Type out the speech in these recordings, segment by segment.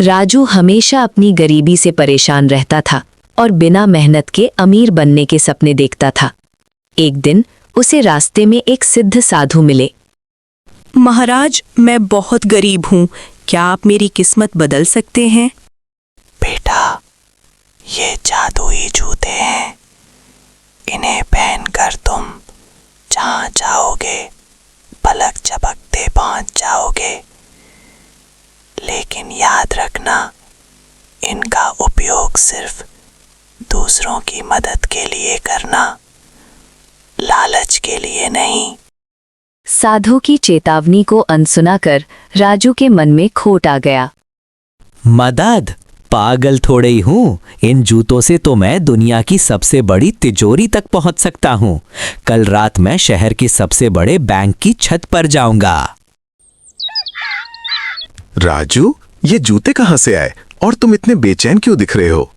राजू हमेशा अपनी गरीबी से परेशान रहता था और बिना मेहनत के अमीर बनने के सपने देखता था। एक दिन उसे रास्ते में एक सिद्ध साधु मिले। महाराज, मैं बहुत गरीब हूँ, क्या आप मेरी किस्मत बदल सकते हैं? बेटा, ये जादुई जूते हैं। इन्हें पहनकर तुम जहाँ जाओगे पलक झपकते पहुँच जाओगे। लेकिन याद रखना, इनका उपयोग सिर्फ दूसरों की मदद के लिए करना, लालच के लिए नहीं। साधु की चेतावनी को अनसुना कर राजू के मन में खोट आ गया। मदद? पागल थोड़े ही हूँ। इन जूतों से तो मैं दुनिया की सबसे बड़ी तिजोरी तक पहुंच सकता हूँ। कल रात मैं शहर के सबसे बड़े बैंक की छत पर जाऊंगा। राजू, ये जूते कहाँ से आए और तुम इतने बेचैन क्यों दिख रहे हो?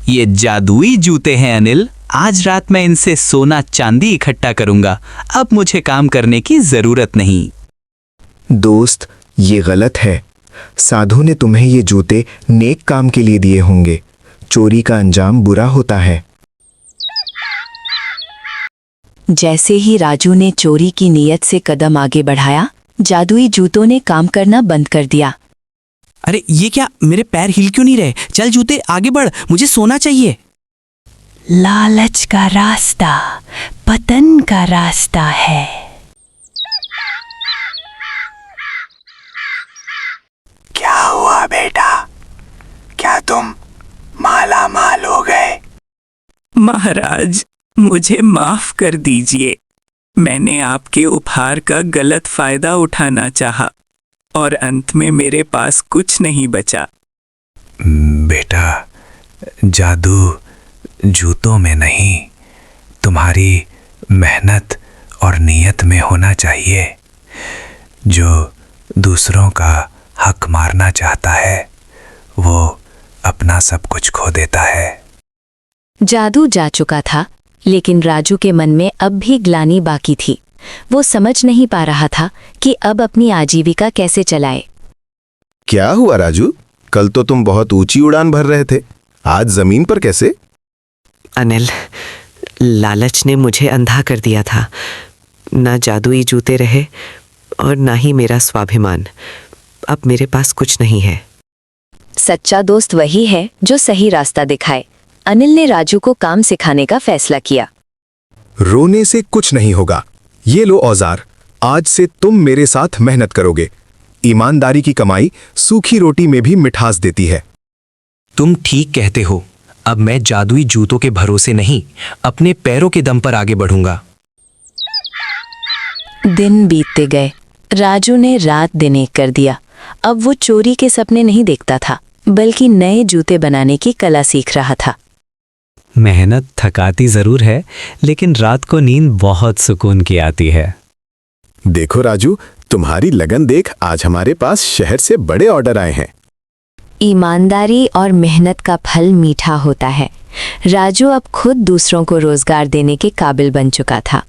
ये जादुई जूते हैं अनिल। आज रात मैं इनसे सोना चांदी इकट्ठा करूंगा। अब मुझे काम करने की जरूरत नहीं। दोस्त, ये गलत है। साधु ने तुम्हें ये जूते नेक काम के लिए दिए होंगे। चोरी का अंजाम बुरा होता है। जैसे ही राजू ने चोरी की नीयत से कदम आगे बढ़ाया, जादुई जूतों ने काम करना बंद कर दिया। अरे ये क्या, मेरे पैर हिल क्यों नहीं रहे? चल जूते आगे बढ़, मुझे सोना चाहिए। लालच का रास्ता पतन का रास्ता है। क्या हुआ बेटा? क्या तुम माला माल हो गए? महाराज, मुझे माफ कर दीजिए। मैंने आपके उपहार का गलत फायदा उठाना चाहा और अंत में मेरे पास कुछ नहीं बचा। बेटा, जादू जूतों में नहीं, तुम्हारी मेहनत और नीयत में होना चाहिए। जो दूसरों का हक मारना चाहता है, वो अपना सब कुछ खो देता है। जादू जा चुका था, लेकिन राजू के मन में अब भी ग्लानि बाकी थी। वो समझ नहीं पा रहा था कि अब अपनी आजीविका कैसे चलाए। क्या हुआ राजू? कल तो तुम बहुत ऊंची उड़ान भर रहे थे, आज जमीन पर कैसे? अनिल, लालच ने मुझे अंधा कर दिया था। ना जादुई जूते रहे और ना ही मेरा स्वाभिमान। अब मेरे पास कुछ नहीं है। सच्चा दोस्त वही है जो सही रास्ता दिखाए। अनिल ने राजू को काम सिखाने का फैसला किया। रोने से कुछ नहीं होगा। ये लो औजार, आज से तुम मेरे साथ मेहनत करोगे। ईमानदारी की कमाई सूखी रोटी में भी मिठास देती है। तुम ठीक कहते हो। अब मैं जादुई जूतों के भरोसे नहीं, अपने पैरों के दम पर आगे बढ़ूंगा। दिन बीतते गए। राजू ने रात दिन एक कर दिया। अब वो चोरी के सपने नहीं देखता था, बल्कि नए जूते बनाने की कला सीख रहा था। मेहनत थकाती जरूर है, लेकिन रात को नींद बहुत सुकून की आती है। देखो राजू, तुम्हारी लगन देख, आज हमारे पास शहर से बड़े ऑर्डर आए हैं। ईमानदारी और मेहनत का फल मीठा होता है। राजू अब खुद दूसरों को रोजगार देने के काबिल बन चुका था।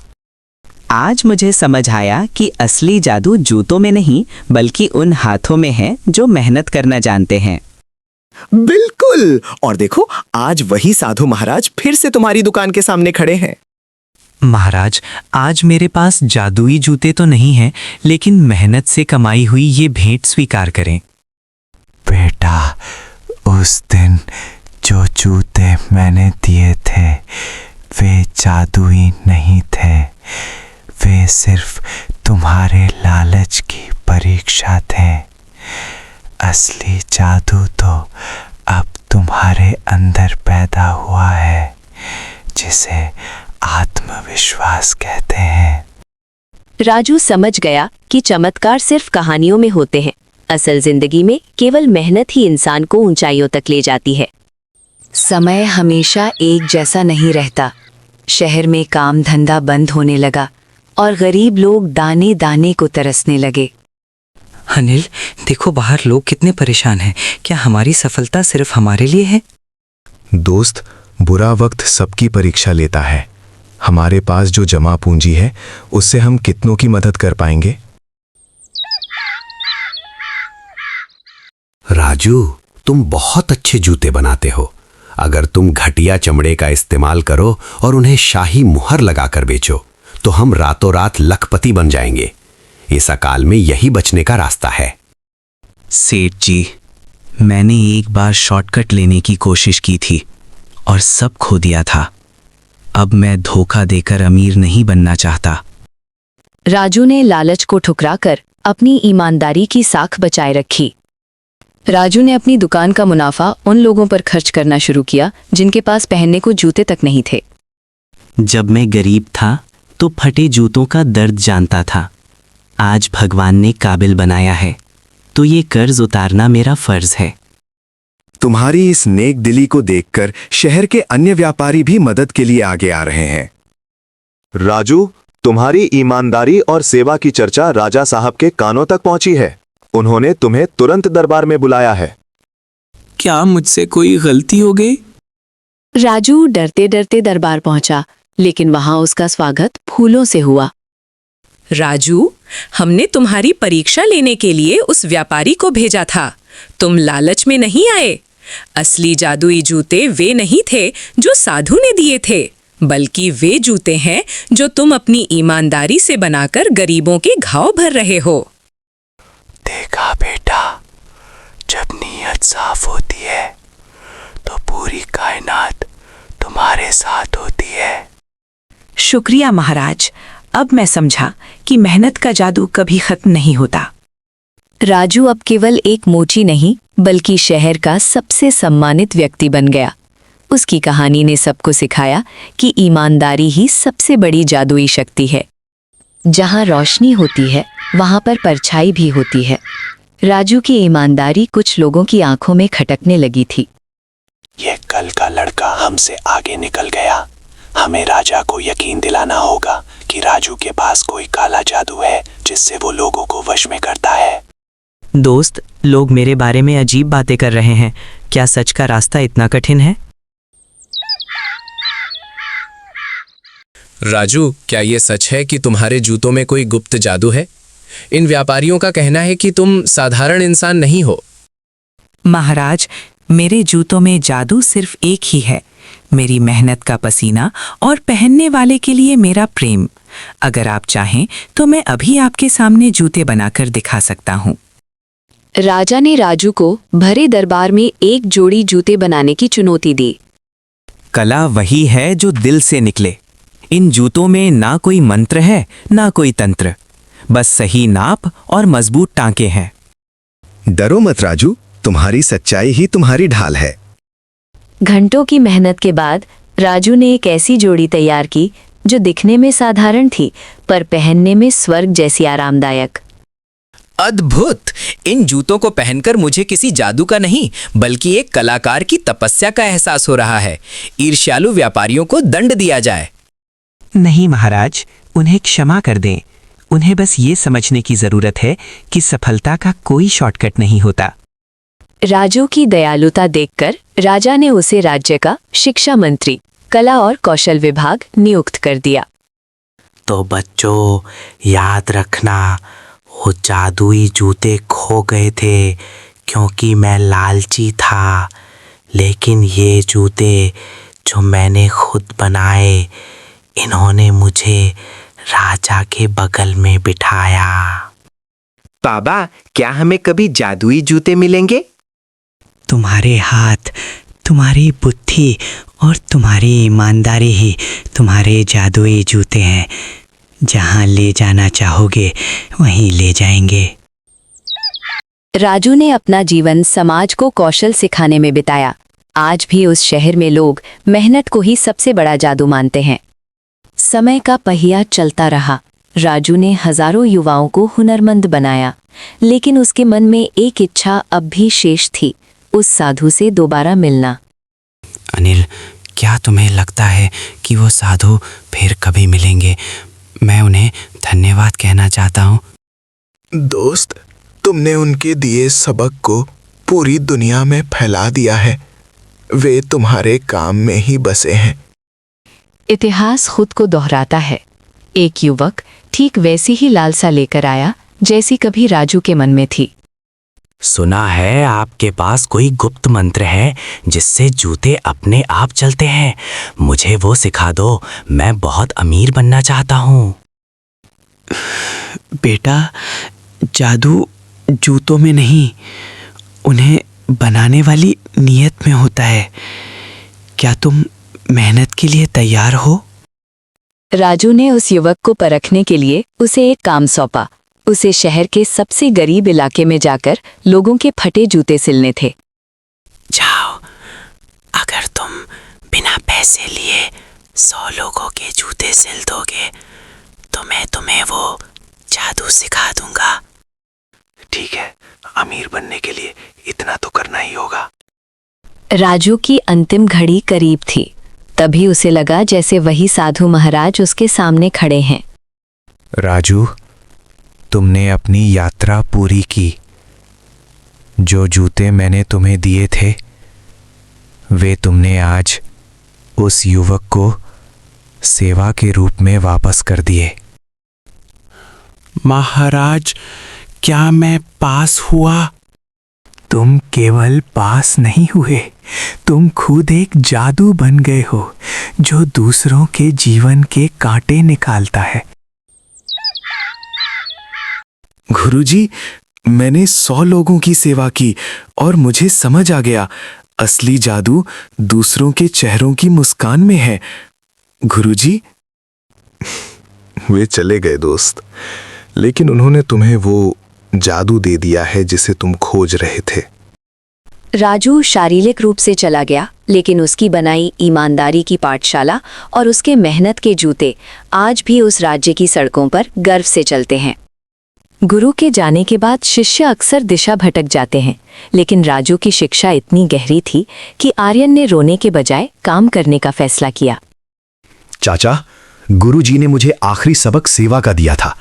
आज मुझे समझ आया कि असली जादू जूतों में नहीं, बल्कि उन हाथों में है जो मेहनत करना जानते हैं। बिल्कुल। और देखो, आज वही साधु महाराज फिर से तुम्हारी दुकान के सामने खड़े हैं। महाराज, आज मेरे पास जादुई जूते तो नहीं हैं, लेकिन मेहनत से कमाई हुई ये भेंट स्वीकार करें। बेटा, उस दिन जो जूते मैंने दिए थे वे जादुई नहीं थे। वे सिर्फ तुम्हारे लालच की परीक्षा थे। असली जादू तो अब तुम्हारे अंदर पैदा हुआ है, जिसे आत्मविश्वास कहते हैं। राजू समझ गया कि चमत्कार सिर्फ कहानियों में होते हैं। असल जिंदगी में केवल मेहनत ही इंसान को ऊंचाइयों तक ले जाती है। समय हमेशा एक जैसा नहीं रहता। शहर में काम धंधा बंद होने लगा और गरीब लोग दाने दाने को तरसने लगे। अनिल, देखो बाहर लोग कितने परेशान हैं। क्या हमारी सफलता सिर्फ हमारे लिए है? दोस्त, बुरा वक्त सबकी परीक्षा लेता है। हमारे पास जो जमा पूंजी है, उससे हम कितनों की मदद कर पाएंगे? राजू, तुम बहुत अच्छे जूते बनाते हो। अगर तुम घटिया चमड़े का इस्तेमाल करो और उन्हें शाही मुहर लगाकर बेचो तो हम रातों रात लखपति बन जाएंगे। इस अकाल में यही बचने का रास्ता है। सेठ जी, मैंने एक बार शॉर्टकट लेने की कोशिश की थी और सब खो दिया था। अब मैं धोखा देकर अमीर नहीं बनना चाहता। राजू ने लालच को ठुकराकर अपनी ईमानदारी की साख बचाए रखी। राजू ने अपनी दुकान का मुनाफा उन लोगों पर खर्च करना शुरू किया जिनके पास पहनने को जूते तक नहीं थे। जब मैं गरीब था तो फटे जूतों का दर्द जानता था। आज भगवान ने काबिल बनाया है तो ये कर्ज उतारना मेरा फर्ज है। तुम्हारी इस नेक दिली को देखकर शहर के अन्य व्यापारी भी मदद के लिए आगे आ रहे हैं। राजू, तुम्हारी ईमानदारी और सेवा की चर्चा राजा साहब के कानों तक पहुंची है। उन्होंने तुम्हें तुरंत दरबार में बुलाया है। क्या मुझसे कोई गलती हो गई? राजू डरते डरते दरबार पहुंचा, लेकिन वहां उसका स्वागत फूलों से हुआ। राजू, हमने तुम्हारी परीक्षा लेने के लिए उस व्यापारी को भेजा था। तुम लालच में नहीं आए। असली जादुई जूते वे नहीं थे जो साधु ने दिए थे, बल्कि वे जूते हैं जो तुम अपनी ईमानदारी से बनाकर गरीबों के घाव भर रहे हो। देखा बेटा, जब नीयत साफ होती है तो पूरी कायनात तुम्हारे साथ होती है। शुक्रिया महाराज, अब मैं समझा कि मेहनत का जादू कभी खत्म नहीं होता। राजू अब केवल एक मोची नहीं बल्कि शहर का सबसे सम्मानित व्यक्ति बन गया। उसकी कहानी ने सबको सिखाया कि ईमानदारी ही सबसे बड़ी जादुई शक्ति है। जहां रोशनी होती है वहां पर परछाई भी होती है। राजू की ईमानदारी कुछ लोगों की आंखों में खटकने लगी थी। ये कल का लड़का हमसे आगे निकल गया। हमें राजा को यकीन दिलाना होगा कि राजू के पास कोई काला जादू है जिससे वो लोगों को वश में करता है। दोस्त, लोग मेरे बारे में अजीब बातें कर रहे हैं। क्या सच का रास्ता इतना कठिन है? राजू, क्या ये सच है कि तुम्हारे जूतों में कोई गुप्त जादू है? इन व्यापारियों का कहना है कि तुम साधारण इंसान नहीं हो। महाराज, मेरे जूतों में जादू सिर्फ एक ही है, मेरी मेहनत का पसीना और पहनने वाले के लिए मेरा प्रेम। अगर आप चाहें तो मैं अभी आपके सामने जूते बनाकर दिखा सकता हूँ। राजा ने राजू को भरे दरबार में एक जोड़ी जूते बनाने की चुनौती दी। कला वही है जो दिल से निकले। इन जूतों में ना कोई मंत्र है ना कोई तंत्र, बस सही नाप और मजबूत टांके हैं। डरो मत राजू, तुम्हारी सच्चाई ही तुम्हारी ढाल है। घंटों की मेहनत के बाद राजू ने एक ऐसी जोड़ी तैयार की जो दिखने में साधारण थी पर पहनने में स्वर्ग जैसी आरामदायक। अद्भुत! इन जूतों को पहनकर मुझे किसी जादू का नहीं बल्कि एक कलाकार की तपस्या का एहसास हो रहा है। ईर्ष्यालु व्यापारियों को दंड दिया जाए। नहीं महाराज, उन्हें क्षमा कर दें। उन्हें बस ये समझने की जरूरत है कि सफलता का कोई शॉर्टकट नहीं होता। राजू की दयालुता देखकर राजा ने उसे राज्य का शिक्षा मंत्री, कला और कौशल विभाग नियुक्त कर दिया। तो बच्चों, याद रखना, वो जादुई जूते खो गए थे क्योंकि मैं लालची था, लेकिन ये जूते जो मैंने खुद बनाए, इन्होंने मुझे राजा के बगल में बिठाया। बाबा, क्या हमें कभी जादुई जूते मिलेंगे? तुम्हारे हाथ, तुम्हारी बुद्धि और तुम्हारी ईमानदारी ही तुम्हारे जादुई जूते हैं। जहां ले जाना चाहोगे वहीं ले जाएंगे। राजू ने अपना जीवन समाज को कौशल सिखाने में बिताया। आज भी उस शहर में लोग मेहनत को ही सबसे बड़ा जादू मानते हैं। समय का पहिया चलता रहा। राजू ने हजारों युवाओं को हुनरमंद बनाया, लेकिन उसके मन में एक इच्छा अब भी शेष थी, उस साधु से दोबारा मिलना। अनिल, क्या तुम्हें लगता है कि वो साधु फिर कभी मिलेंगे? मैं उन्हें धन्यवाद कहना चाहता हूँ। दोस्त, तुमने उनके दिए सबक को पूरी दुनिया में फैला दिया है। वे तुम्हारे काम में ही बसे हैं। इतिहास खुद को दोहराता है। एक युवक ठीक वैसी ही लालसा लेकर आया जैसी कभी राजू के मन में थी। सुना है आपके पास कोई गुप्त मंत्र है जिससे जूते अपने आप चलते हैं। मुझे वो सिखा दो, मैं बहुत अमीर बनना चाहता हूँ। बेटा, जादू जूतों में नहीं, उन्हें बनाने वाली नीयत में होता है। क्या तुम मेहनत के लिए तैयार हो? राजू ने उस युवक को परखने के लिए उसे एक काम सौंपा। उसे शहर के सबसे गरीब इलाके में जाकर लोगों के फटे जूते सिलने थे। जाओ, अगर तुम बिना पैसे लिए 100 लोगों के जूते सिल दोगे तो मैं तुम्हें वो जादू सिखा दूंगा। ठीक है, अमीर बनने के लिए इतना तो करना ही होगा। राजू की अंतिम घड़ी करीब थी। तभी उसे लगा जैसे वही साधु महाराज उसके सामने खड़े हैं। राजू, तुमने अपनी यात्रा पूरी की। जो जूते मैंने तुम्हें दिए थे वे तुमने आज उस युवक को सेवा के रूप में वापस कर दिए। महाराज, क्या मैं पास हुआ? तुम केवल पास नहीं हुए, तुम खुद एक जादू बन गए हो जो दूसरों के जीवन के कांटे निकालता है। गुरुजी, मैंने 100 लोगों की सेवा की और मुझे समझ आ गया, असली जादू दूसरों के चेहरों की मुस्कान में है। गुरुजी। वे चले गए दोस्त, लेकिन उन्होंने तुम्हें वो जादू दे दिया है जिसे तुम खोज रहे थे। राजू शारीरिक रूप से चला गया, लेकिन उसकी बनाई ईमानदारी की पाठशाला और उसके मेहनत के जूते आज भी उस राज्य की सड़कों पर गर्व से चलते हैं। गुरु के जाने के बाद शिष्य अक्सर दिशा भटक जाते हैं, लेकिन राजू की शिक्षा इतनी गहरी थी कि आर्यन ने रोने के बजाय काम करने का फैसला किया। चाचा, गुरुजी ने मुझे आखिरी सबक सेवा का दिया था।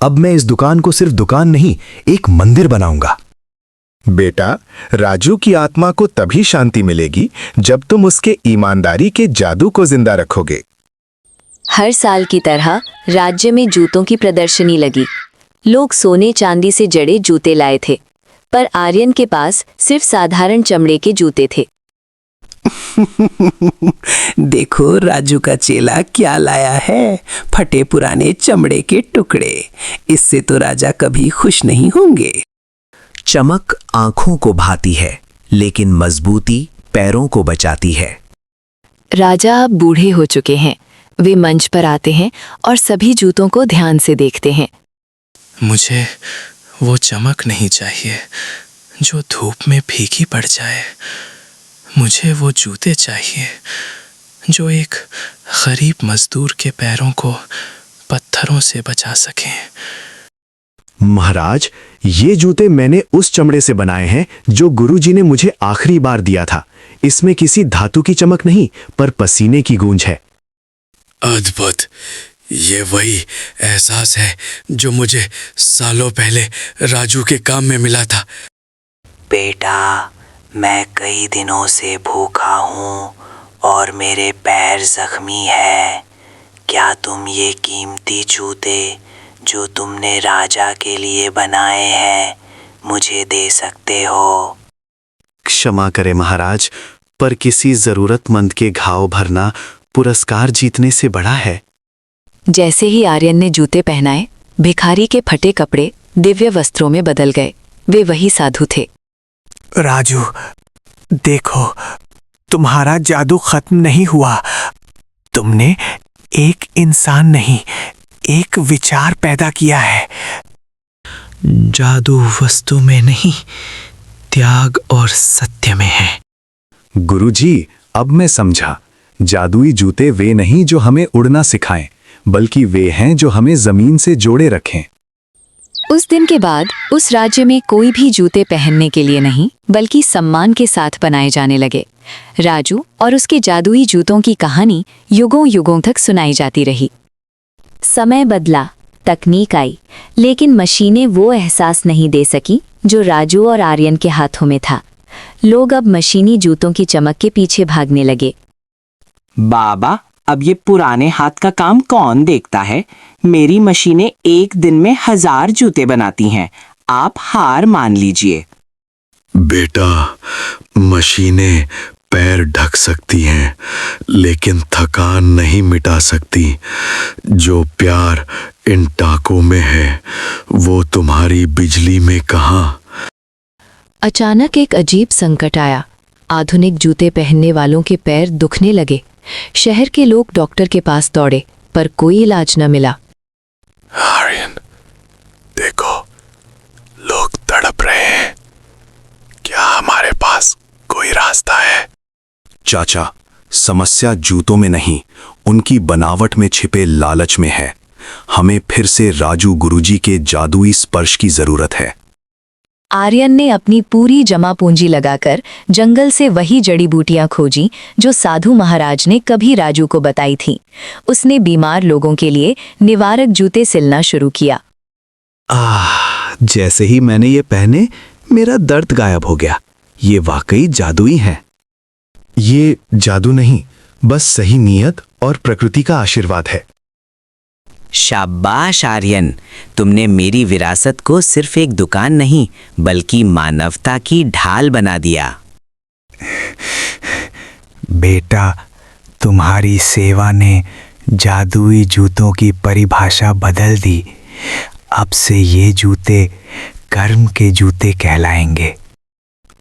अब मैं इस दुकान को सिर्फ दुकान नहीं, एक मंदिर बनाऊंगा। बेटा, राजू की आत्मा को तभी शांति मिलेगी जब तुम उसके ईमानदारी के जादू को जिंदा रखोगे। हर साल की तरह राज्य में जूतों की प्रदर्शनी लगी। लोग सोने चांदी से जड़े जूते लाए थे, पर आर्यन के पास सिर्फ साधारण चमड़े के जूते थे। देखो राजू का चेला क्या लाया है, फटे पुराने चमड़े के टुकड़े। इससे तो राजा कभी खुश नहीं होंगे। चमक आंखों को भाती है, लेकिन मजबूती पैरों को बचाती है। राजा अब बूढ़े हो चुके हैं। वे मंच पर आते हैं और सभी जूतों को ध्यान से देखते हैं। मुझे वो चमक नहीं चाहिए जो धूप में फीकी पड़ जाए। मुझे वो जूते चाहिए जो एक गरीब मजदूर के पैरों को पत्थरों से बचा सकें। महाराज, ये जूते मैंने उस चमड़े से बनाए हैं जो गुरुजी ने मुझे आखिरी बार दिया था। इसमें किसी धातु की चमक नहीं, पर पसीने की गूंज है। अद्भुत! ये वही एहसास है जो मुझे सालों पहले राजू के काम में मिला था। बेटा, मैं कई दिनों से भूखा हूँ और मेरे पैर जख्मी है। क्या तुम ये कीमती जूते जो तुमने राजा के लिए बनाए हैं मुझे दे सकते हो? क्षमा करें महाराज, पर किसी जरूरतमंद के घाव भरना पुरस्कार जीतने से बड़ा है। जैसे ही आर्यन ने जूते पहनाए, भिखारी के फटे कपड़े दिव्य वस्त्रों में बदल गए। वे वही साधु थे। राजू, देखो, तुम्हारा जादू खत्म नहीं हुआ। तुमने एक इंसान नहीं, एक विचार पैदा किया है। जादू वस्तु में नहीं, त्याग और सत्य में है। गुरुजी, अब मैं समझा। जादुई जूते वे नहीं जो हमें उड़ना सिखाएं, बल्कि वे हैं जो हमें जमीन से जोड़े रखें। उस दिन के बाद उस राज्य में कोई भी जूते पहनने के लिए नहीं, बल्कि सम्मान के साथ बनाए जाने लगे। राजू और उसके जादुई जूतों की कहानी युगों युगों तक सुनाई जाती रही। समय बदला, तकनीक आई, लेकिन मशीनें वो एहसास नहीं दे सकी जो राजू और आर्यन के हाथों में था। लोग अब मशीनी जूतों की चमक के पीछे भागने लगे। बाबा, अब ये पुराने हाथ का काम कौन देखता है? मेरी मशीनें एक दिन में 1000 जूते बनाती हैं। आप हार मान लीजिए। बेटा, मशीनें पैर ढक सकती हैं, लेकिन थकान नहीं मिटा सकती। जो प्यार इन टाकों में है, वो तुम्हारी बिजली में कहाँ। अचानक एक अजीब संकट आया। आधुनिक जूते पहनने वालों के पैर दुखने लगे। शहर के लोग डॉक्टर के पास दौड़े, पर कोई इलाज न मिला। आर्यन, देखो, लोग तड़प रहे हैं। क्या हमारे पास कोई रास्ता है? चाचा, समस्या जूतों में नहीं, उनकी बनावट में छिपे लालच में है। हमें फिर से राजू गुरुजी के जादुई स्पर्श की जरूरत है। आर्यन ने अपनी पूरी जमा पूंजी लगाकर जंगल से वही जड़ी बूटियां खोजी जो साधु महाराज ने कभी राजू को बताई थीं। उसने बीमार लोगों के लिए निवारक जूते सिलना शुरू किया। जैसे ही मैंने ये पहने, मेरा दर्द गायब हो गया। ये वाकई जादुई है। ये जादू नहीं, बस सही नीयत और प्रकृति का आशीर्वाद है। शाबाश आर्यन, तुमने मेरी विरासत को सिर्फ एक दुकान नहीं बल्कि मानवता की ढाल बना दिया। बेटा, तुम्हारी सेवा ने जादुई जूतों की परिभाषा बदल दी। अब से ये जूते कर्म के जूते कहलाएंगे।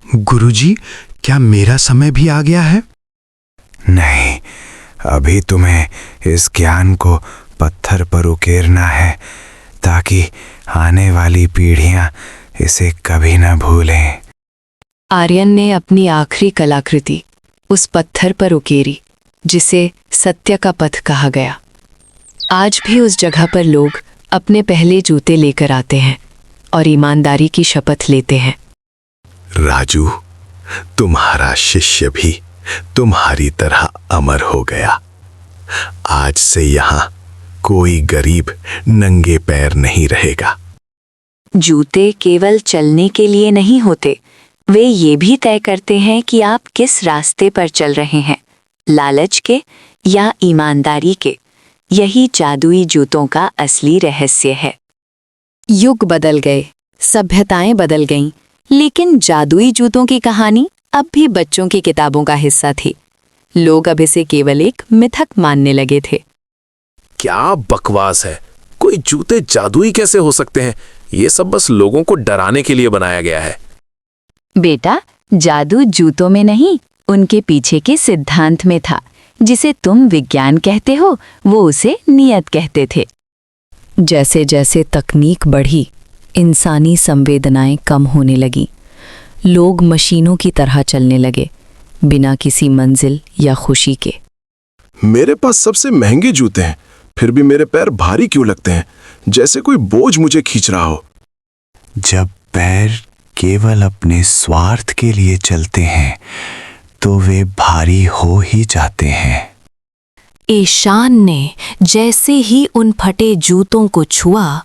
गुरुजी, क्या मेरा समय भी आ गया है? नहीं, अभी तुम्हें इस ज्ञान को पत्थर पर उकेरना है, ताकि आने वाली पीढ़ियां इसे कभी न भूलें। आर्यन ने अपनी आखिरी कलाकृति उस पत्थर पर उकेरी, जिसे सत्य का पथ कहा गया। आज भी उस जगह पर लोग अपने पहले जूते लेकर आते हैं और ईमानदारी की शपथ लेते हैं। राजू, तुम्हारा शिष्य भी तुम्हारी तरह अमर हो गया। आज से यहाँ कोई गरीब नंगे पैर नहीं रहेगा। जूते केवल चलने के लिए नहीं होते, वे ये भी तय करते हैं कि आप किस रास्ते पर चल रहे हैं, लालच के या ईमानदारी के। यही जादुई जूतों का असली रहस्य है। युग बदल गए, सभ्यताएं बदल गईं, लेकिन जादुई जूतों की कहानी अब भी बच्चों की किताबों का हिस्सा थी। लोग अब इसे केवल एक मिथक मानने लगे थे। क्या बकवास है, कोई जूते जादुई कैसे हो सकते हैं? ये सब बस लोगों को डराने के लिए बनाया गया है। बेटा, जादू जूतों में नहीं, उनके पीछे के सिद्धांत में था। जिसे तुम विज्ञान कहते हो, वो उसे नियत कहते थे। जैसे जैसे तकनीक बढ़ी, इंसानी संवेदनाएं कम होने लगी। लोग मशीनों की तरह चलने लगे, बिना किसी मंजिल या खुशी के। मेरे पास सबसे महंगे जूते हैं, फिर भी मेरे पैर भारी क्यों लगते हैं, जैसे कोई बोझ मुझे खींच रहा हो। जब पैर केवल अपने स्वार्थ के लिए चलते हैं, तो वे भारी हो ही जाते हैं। ईशान ने जैसे ही उन फटे जूतों को छुआ,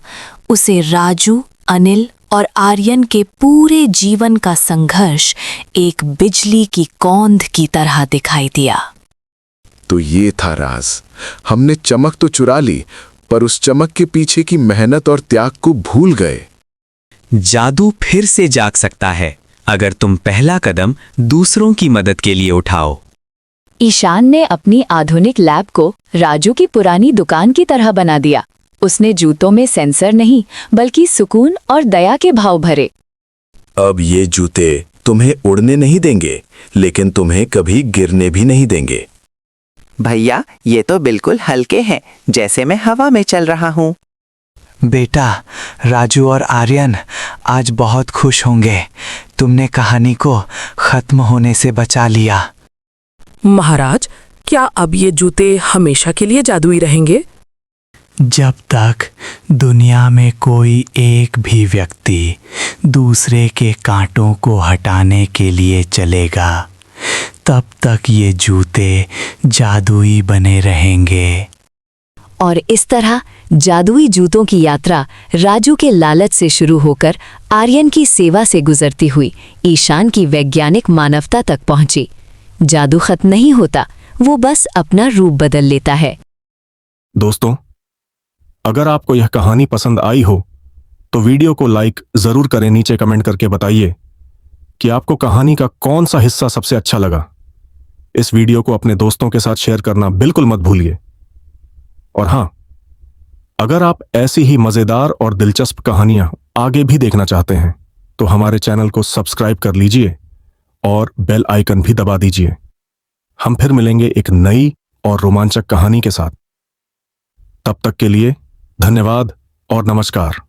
उसे राजू, अनिल और आर्यन के पूरे जीवन का संघर्ष एक बिजली की कौंध की तरह दिखाई दिया। तो ये था राज। हमने चमक तो चुरा ली, पर उस चमक के पीछे की मेहनत और त्याग को भूल गए। जादू फिर से जाग सकता है अगर तुम पहला कदम दूसरों की मदद के लिए उठाओ। ईशान ने अपनी आधुनिक लैब को राजू की पुरानी दुकान की तरह बना दिया। उसने जूतों में सेंसर नहीं, बल्कि सुकून और दया के भाव भरे। अब ये जूते तुम्हें उड़ने नहीं देंगे, लेकिन तुम्हें कभी गिरने भी नहीं देंगे। भैया, ये तो बिल्कुल हल्के हैं, जैसे मैं हवा में चल रहा हूँ। बेटा, राजू और आर्यन आज बहुत खुश होंगे। तुमने कहानी को खत्म होने से बचा लिया। महाराज, क्या अब ये जूते हमेशा के लिए जादुई रहेंगे? जब तक दुनिया में कोई एक भी व्यक्ति दूसरे के कांटों को हटाने के लिए चलेगा, तब तक ये जूते जादुई बने रहेंगे। और इस तरह जादुई जूतों की यात्रा राजू के लालच से शुरू होकर आर्यन की सेवा से गुजरती हुई ईशान की वैज्ञानिक मानवता तक पहुंची। जादू खत्म नहीं होता, वो बस अपना रूप बदल लेता है। दोस्तों, अगर आपको यह कहानी पसंद आई हो तो वीडियो को लाइक जरूर करें। नीचे कमेंट करके बताइए कि आपको कहानी का कौन सा हिस्सा सबसे अच्छा लगा। इस वीडियो को अपने दोस्तों के साथ शेयर करना बिल्कुल मत भूलिए। और हां, अगर आप ऐसी ही मजेदार और दिलचस्प कहानियां आगे भी देखना चाहते हैं तो हमारे चैनल को सब्सक्राइब कर लीजिए और बेल आइकन भी दबा दीजिए। हम फिर मिलेंगे एक नई और रोमांचक कहानी के साथ। तब तक के लिए धन्यवाद और नमस्कार।